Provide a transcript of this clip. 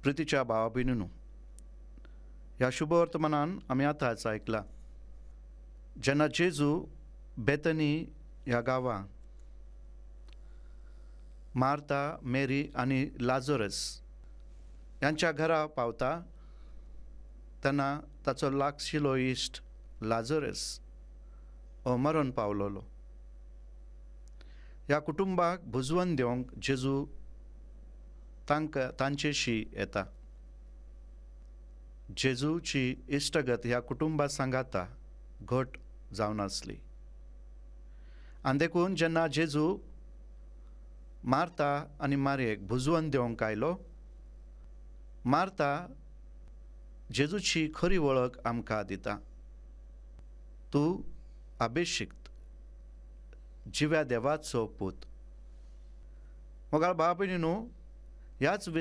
प्रितीच्या भावा भयणींनो, ह्या शुभवर्तमानान आमी आतांच आयकला जेन्ना जेजू बेतनी ह्या गांवां मार्ता, मेरी आनी लाजरस ह्यांच्या घरा पावता तेन्ना ताचो लागशिल्लो इश्ट लाजरस हो मरण पावलोलो. ह्या कुटुंबाक बुजवण दिवंक जेजू तांचेशी येता. जेजूची इश्टगत ह्या कुटुंबा सांगाता घट जावन आसली आनी देखून जेन्ना जेजू मार्ता आनी मारयेक बुजवण दिवंक आयलो, मार्ता जेजूची खरी वळख आमकां दिता. तूं अभिशिक्त जिव्या देवाचो पूत. मोगाळ भाव भयणींनो, ह्याच